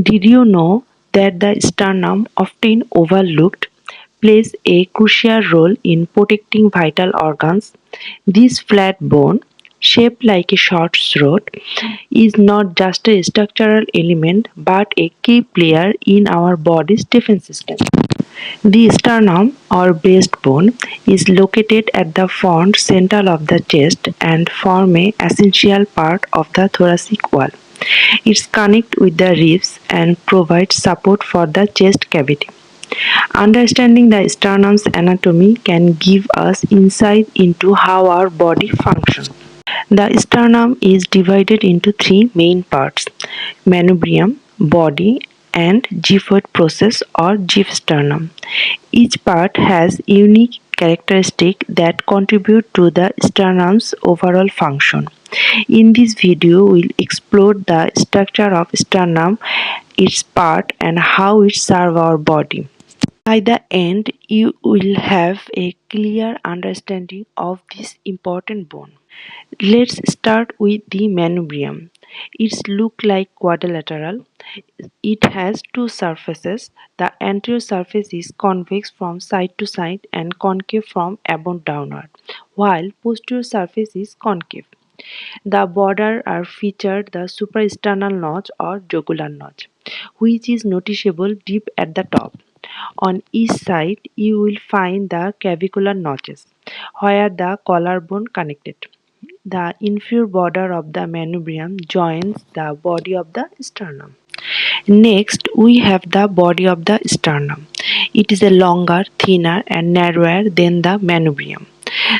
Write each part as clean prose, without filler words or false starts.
Did you know that the sternum, often overlooked, plays a crucial role in protecting vital organs? This flat bone, shaped like a short throat, is not just a structural element but a key player in our body's defense system. The sternum or breastbone is located at the front center of the chest and form a essential part of the thoracic wall. It connects with the ribs and provides support for the chest cavity. Understanding the sternum's anatomy can give us insight into how our body functions. The sternum is divided into three main parts: manubrium, body, and gyphoid process or gypsternum. Each part has unique characteristics that contribute to the sternum's overall function. In this video, we'll explore the structure of sternum, its part, and how it serves our body. By the end, you will have a clear understanding of this important bone. Let's start with the manubrium. It looks like quadrilateral. It has two surfaces. The anterior surface is convex from side to side and concave from above downward, while posterior surface is concave. The border are featured the suprasternal notch or jugular notch, which is noticeable deep at the top. On each side, you will find the clavicular notches, where the collarbone connected. The inferior border of the manubrium joins the body of the sternum. Next, we have the body of the sternum. It is a longer, thinner, and narrower than the manubrium.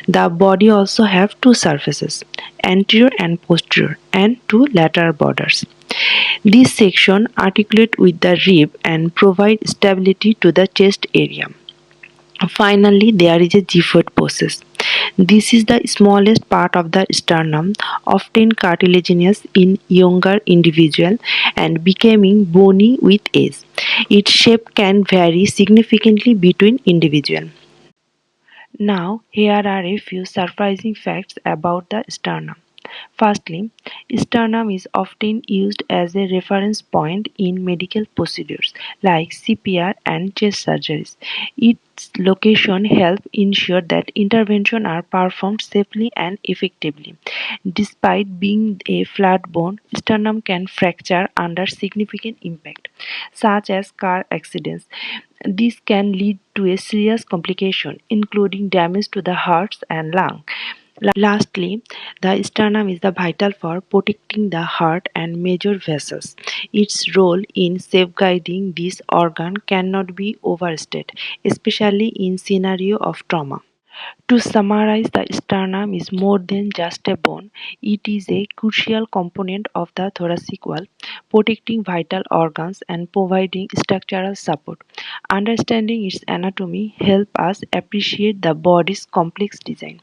The body also have two surfaces, anterior and posterior, and two lateral borders. This section articulate with the rib and provide stability to the chest area. Finally, there is a gyphoid process. This is the smallest part of the sternum, often cartilaginous in younger individuals and becoming bony with age. Its shape can vary significantly between individuals. Now, here are a few surprising facts about the sternum. Firstly, sternum is often used as a reference point in medical procedures like CPR and chest surgeries. Its location helps ensure that interventions are performed safely and effectively. Despite being a flat bone, sternum can fracture under significant impact, such as car accidents. This can lead to a serious complication, including damage to the heart and lung. Lastly, the sternum is vital for protecting the heart and major vessels. Its role in safeguarding this organ cannot be overstated, especially in scenario of trauma. To summarize, the sternum is more than just a bone. It is a crucial component of the thoracic wall, protecting vital organs and providing structural support. Understanding its anatomy helps us appreciate the body's complex design.